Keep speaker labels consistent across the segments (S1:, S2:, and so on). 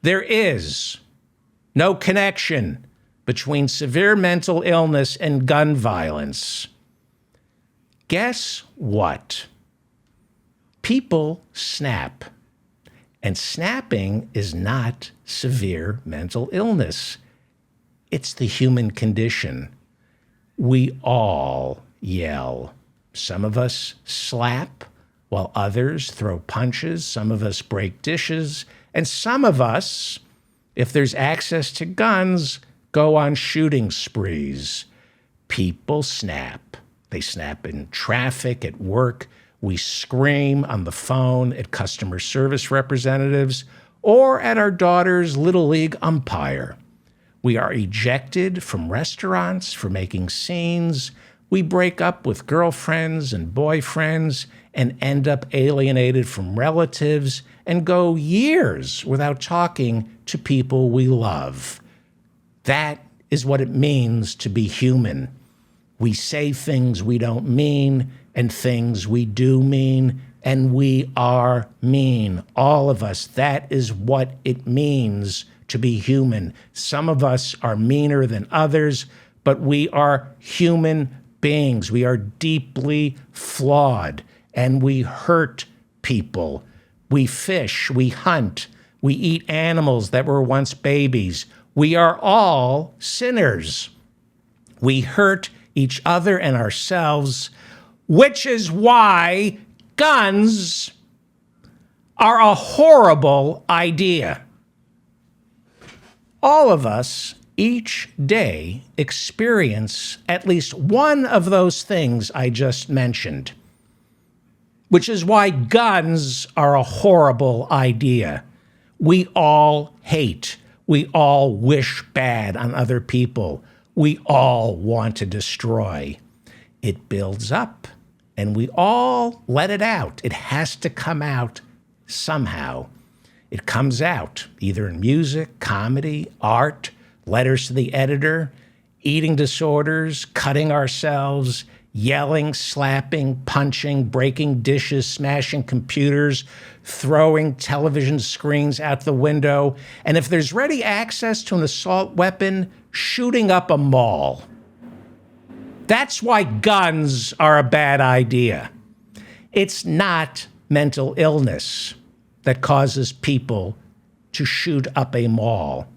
S1: There is no connection between severe mental illness and gun violence. Guess what? People snap. And snapping is not severe mental illness. It's the human condition. We all yell. Some of us slap, while others throw punches. Some of us break dishes. And some of us, if there's access to guns, go on shooting sprees. People snap. They snap in traffic, at work. We scream on the phone at customer service representatives or at our daughter's Little League umpire. We are ejected from restaurants for making scenes. We break up with girlfriends and boyfriends and end up alienated from relatives and go years without talking to people we love. That is what it means to be human. We say things we don't mean and things we do mean, and we are mean. All of us. That is what it means to be human. Some of us are meaner than others, but we are human beings. We are deeply flawed, and we hurt people. We fish, we hunt, we eat animals that were once babies. We are all sinners. We hurt each other and ourselves, which is why guns are a horrible idea. All of us each day experience at least one of those things I just mentioned, which is why guns are a horrible idea. We all hate. We all wish bad on other people. We all want to destroy. It builds up, and we all let it out. It has to come out somehow. It comes out either in music, comedy, art, letters to the editor, eating disorders, cutting ourselves, yelling, slapping, punching, breaking dishes, smashing computers, throwing television screens out the window, and if there's ready access to an assault weapon, shooting up a mall. That's why guns are a bad idea. It's not mental illness that causes people to shoot up a mall.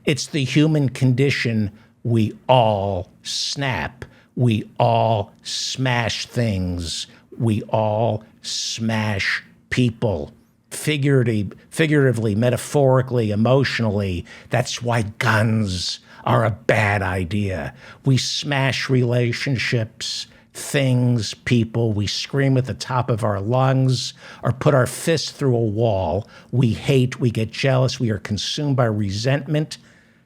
S1: It's the human condition. We all snap. We all smash things. We all smash people. Figuratively, metaphorically, emotionally. That's why guns are a bad idea. We smash relationships, things, people. We scream at the top of our lungs or put our fists through a wall. We hate, we get jealous, we are consumed by resentment.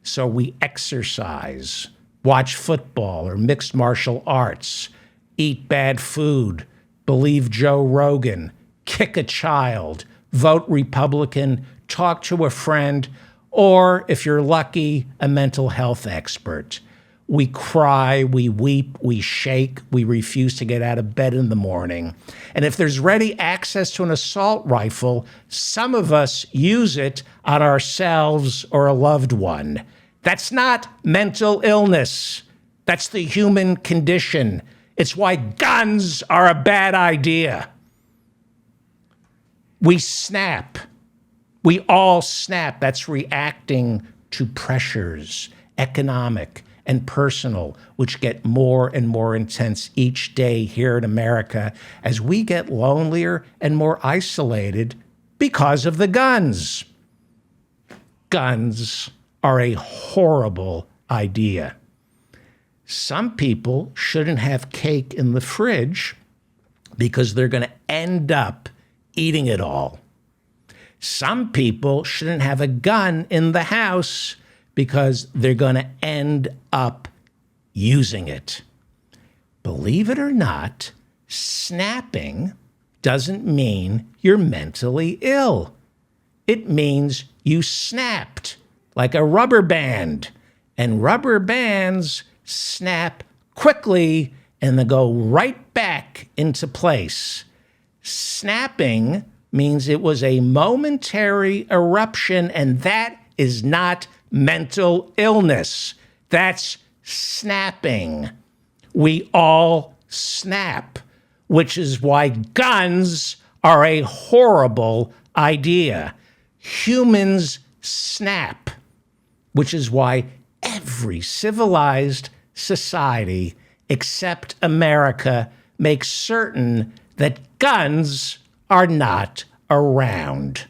S1: So we exercise, watch football or mixed martial arts, eat bad food, believe Joe Rogan, kick a child, vote Republican, talk to a friend, or if you're lucky, a mental health expert. We cry, we weep, we shake, we refuse to get out of bed in the morning. And if there's ready access to an assault rifle, some of us use it on ourselves or a loved one. That's not mental illness. That's the human condition. It's why guns are a bad idea. We snap. We all snap. That's reacting to pressures, economic and personal, which get more and more intense each day here in America as we get lonelier and more isolated because of the guns. Guns are a horrible idea. Some people shouldn't have cake in the fridge because they're going to end up eating it all. Some people shouldn't have a gun in the house because they're going to end up using it. Believe it or not, snapping doesn't mean you're mentally ill. It means you snapped like a rubber band, and rubber bands snap quickly and then go right back into place. Snapping means it was a momentary eruption, and that is not mental illness. That's snapping. We all snap, which is why guns are a horrible idea. Humans snap, which is why every civilized society except America makes certain that guns are not around.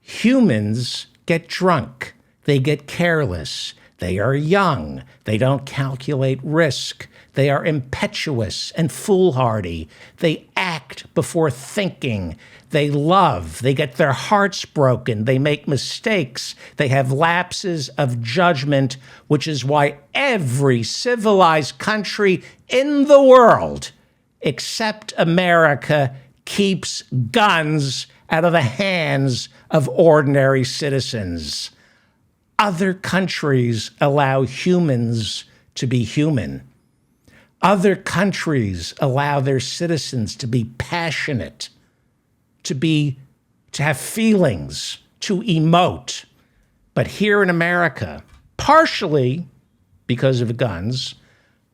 S1: Humans get drunk. They get careless. They are young. They don't calculate risk. They are impetuous and foolhardy. They act before thinking. They love. They get their hearts broken. They make mistakes. They have lapses of judgment, which is why every civilized country in the world, except America, keeps guns out of the hands of ordinary citizens. Other countries allow humans to be human. Other countries allow their citizens to be passionate, to have feelings, to emote. But here in America, partially because of guns,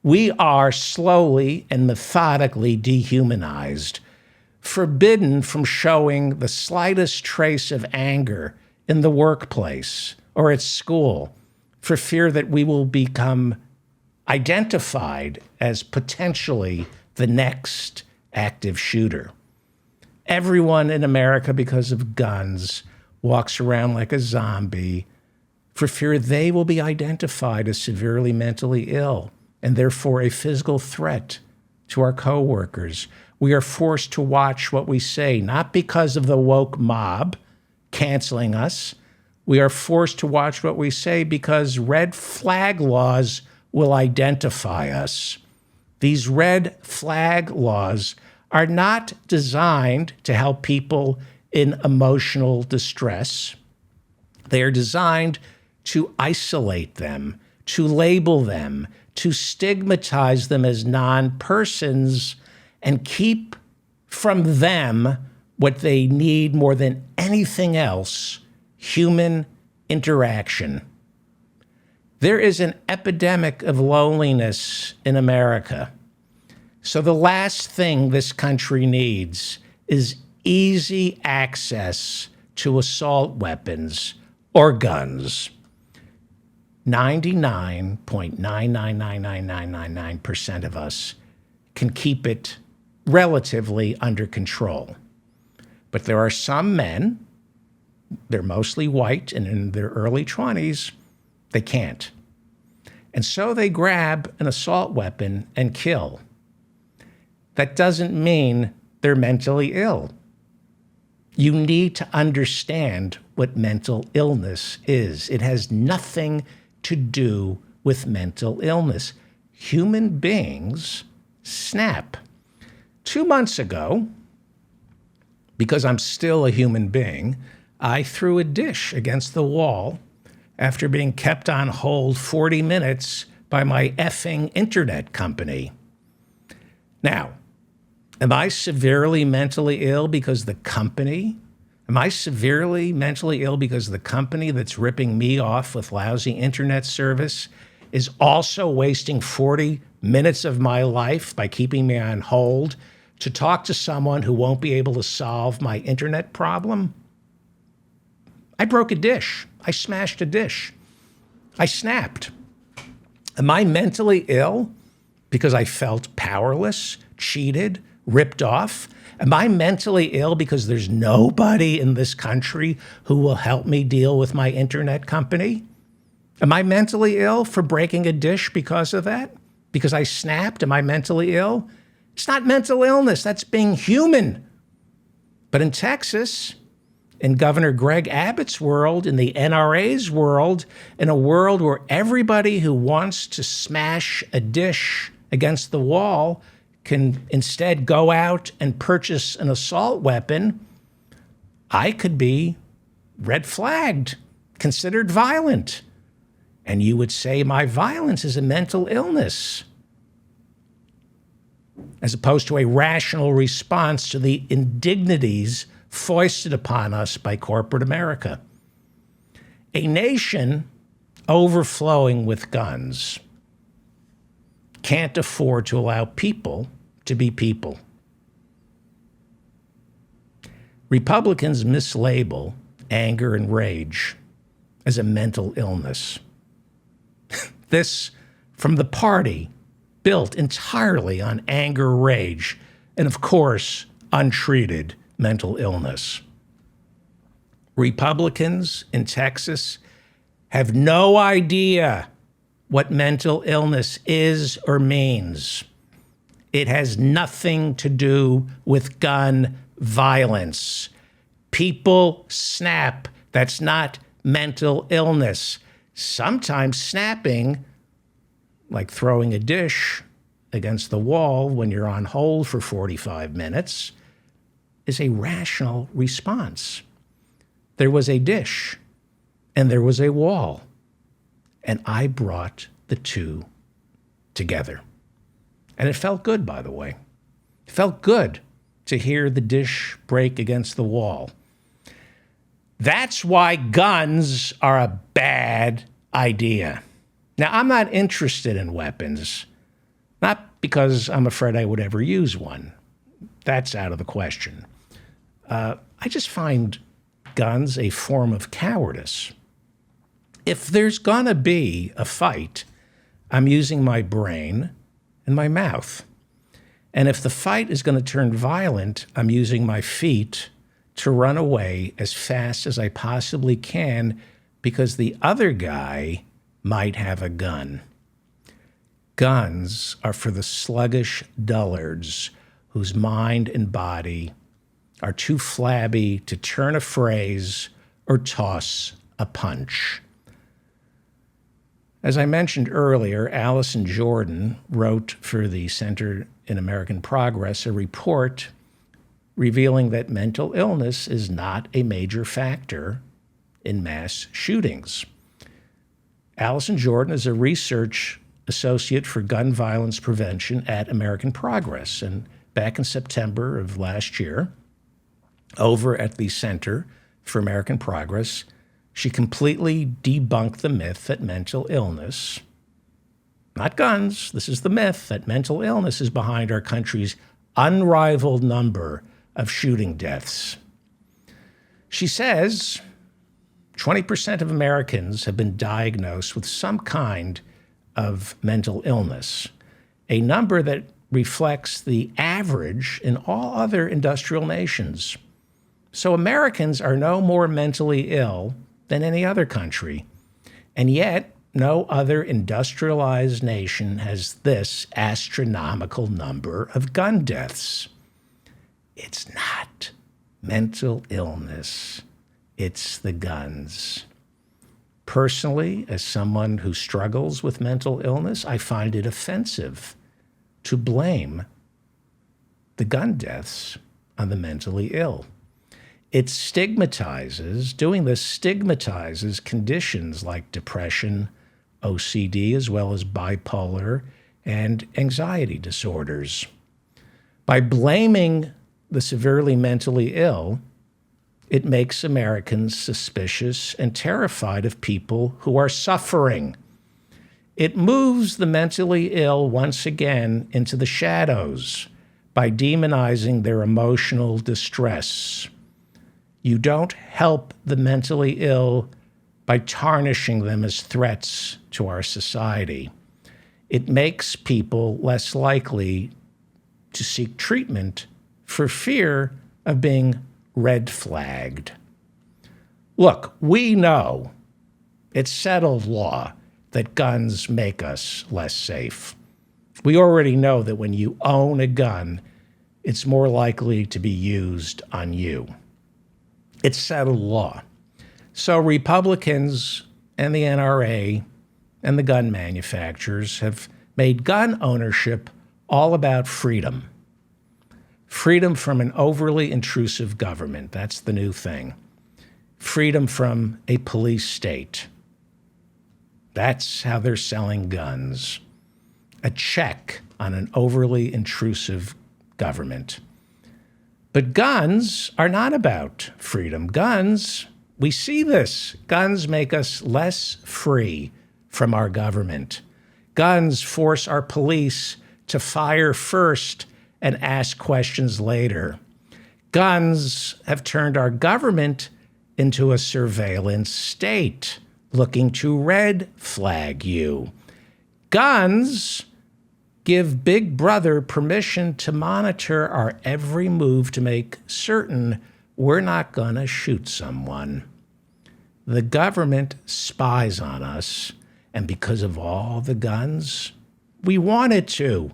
S1: we are slowly and methodically dehumanized, forbidden from showing the slightest trace of anger in the workplace or at school for fear that we will become identified as potentially the next active shooter. Everyone in America, because of guns, walks around like a zombie for fear they will be identified as severely mentally ill and therefore a physical threat to our coworkers. We are forced to watch what we say, not because of the woke mob canceling us. We are forced to watch what we say because red flag laws will identify us. These red flag laws are not designed to help people in emotional distress. They are designed to isolate them, to label them, to stigmatize them as non-persons and keep from them what they need more than anything else: human interaction. There is an epidemic of loneliness in America. So the last thing this country needs is easy access to assault weapons or guns. 99.9999999% of us can keep it relatively under control. But there are some men, they're mostly white and in their early 20s, they can't. And so they grab an assault weapon and kill. That doesn't mean they're mentally ill. You need to understand what mental illness is. It has nothing to do with mental illness. Human beings snap. 2 months ago, because I'm still a human being, I threw a dish against the wall after being kept on hold 40 minutes by my effing internet company. Now, am I severely mentally ill because the company? Am I severely mentally ill because the company that's ripping me off with lousy internet service is also wasting 40 minutes of my life by keeping me on hold to talk to someone who won't be able to solve my internet problem? I broke a dish. I smashed a dish. I snapped. Am I mentally ill because I felt powerless, cheated, ripped off? Am I mentally ill because there's nobody in this country who will help me deal with my internet company? Am I mentally ill for breaking a dish because of that? Because I snapped? Am I mentally ill? It's not mental illness. That's being human. But in Texas, in Governor Greg Abbott's world, in the NRA's world, in a world where everybody who wants to smash a dish against the wall can instead go out and purchase an assault weapon, I could be red flagged, considered violent. And you would say my violence is a mental illness, as opposed to a rational response to the indignities foisted upon us by corporate America. A nation overflowing with guns can't afford to allow people to be people. Republicans mislabel anger and rage as a mental illness. This from the party built entirely on anger, rage, and of course, untreated mental illness. Republicans in Texas have no idea what mental illness is or means. It has nothing to do with gun violence. People snap. That's not mental illness. Sometimes snapping, like throwing a dish against the wall when you're on hold for 45 minutes, is a rational response. There was a dish and there was a wall, and I brought the two together. And it felt good, by the way. It felt good to hear the dish break against the wall. That's why guns are a bad idea. Now, I'm not interested in weapons, not because I'm afraid I would ever use one. That's out of the question. I just find guns a form of cowardice. If there's gonna be a fight, I'm using my brain and my mouth. And if the fight is gonna turn violent, I'm using my feet to run away as fast as I possibly can because the other guy might have a gun. Guns are for the sluggish dullards whose mind and body are too flabby to turn a phrase or toss a punch. As I mentioned earlier, Allison Jordan wrote for the Center in American Progress a report revealing that mental illness is not a major factor in mass shootings. Allison Jordan is a research associate for gun violence prevention at American Progress. And back in September of last year, over at the Center for American Progress, she completely debunked the myth that mental illness, not guns, this is the myth that mental illness is behind our country's unrivaled number of shooting deaths. She says 20% of Americans have been diagnosed with some kind of mental illness, a number that reflects the average in all other industrial nations. So Americans are no more mentally ill than any other country, and yet no other industrialized nation has this astronomical number of gun deaths. It's not mental illness, it's the guns. Personally, as someone who struggles with mental illness, I find it offensive to blame the gun deaths on the mentally ill. It stigmatizes, doing this stigmatizes conditions like depression, OCD, as well as bipolar and anxiety disorders. By blaming the severely mentally ill, it makes Americans suspicious and terrified of people who are suffering. It moves the mentally ill once again into the shadows by demonizing their emotional distress. You don't help the mentally ill by tarnishing them as threats to our society. It makes people less likely to seek treatment for fear of being red flagged. Look, we know it's settled law that guns make us less safe. We already know that when you own a gun, it's more likely to be used on you. It's settled law. So Republicans and the NRA and the gun manufacturers have made gun ownership all about freedom. Freedom from an overly intrusive government. That's the new thing. Freedom from a police state. That's how they're selling guns. A check on an overly intrusive government. But guns are not about freedom. Guns We see this. Guns make us less free from our government. Guns force our police to fire first and ask questions later. Guns have turned our government into a surveillance state looking to red flag you. Guns give Big Brother permission to monitor our every move to make certain we're not going to shoot someone. The government spies on us, and because of all the guns, we want it to.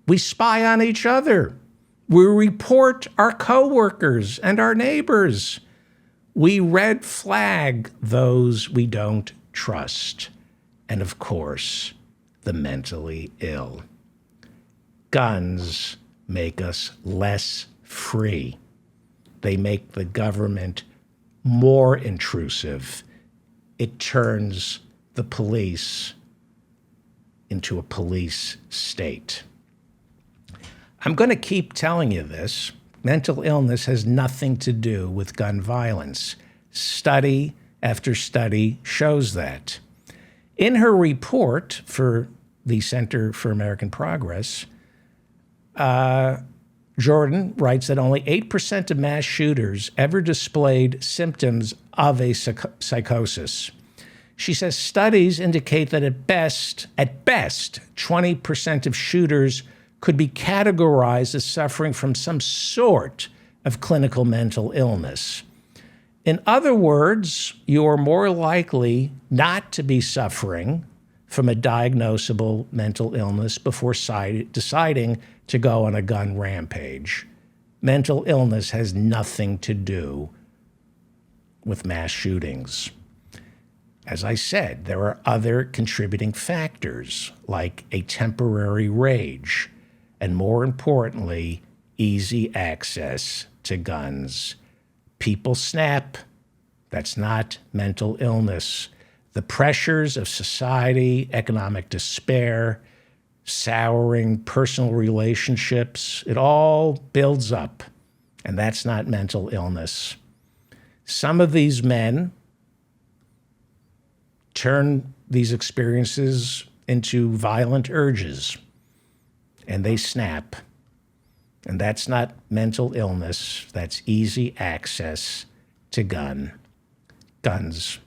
S1: We spy on each other. We report our coworkers and our neighbors. We red flag those we don't trust. And of course, the mentally ill. Guns make us less free. They make the government more intrusive. It turns the police into a police state. I'm going to keep telling you this. Mental illness has nothing to do with gun violence. Study after study shows that. In her report for the Center for American Progress, Jordan writes that only 8% of mass shooters ever displayed symptoms of a psychosis. She says studies indicate that at best, 20% of shooters could be categorized as suffering from some sort of clinical mental illness. In other words, you're more likely not to be suffering from a diagnosable mental illness before deciding to go on a gun rampage. Mental illness has nothing to do with mass shootings. As I said, there are other contributing factors like a temporary rage, and more importantly, easy access to guns. People snap. That's not mental illness. The pressures of society, economic despair, souring personal relationships, it all builds up, and that's not mental illness. Some of these men turn these experiences into violent urges, and they snap. And that's not mental illness. That's easy access to guns.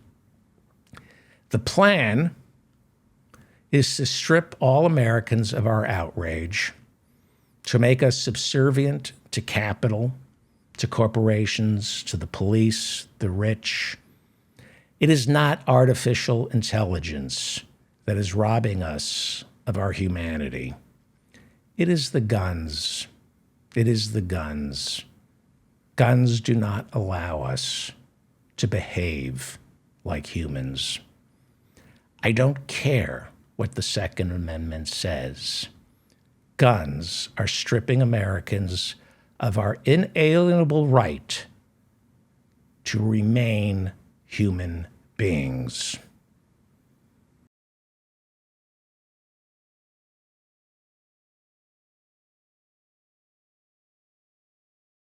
S1: The plan is to strip all Americans of our outrage, to make us subservient to capital, to corporations, to the police, the rich. It is not artificial intelligence that is robbing us of our humanity. It is the guns. It is the guns. Guns do not allow us to behave like humans. I don't care what the Second Amendment says. Guns are stripping Americans of our inalienable right to remain human beings.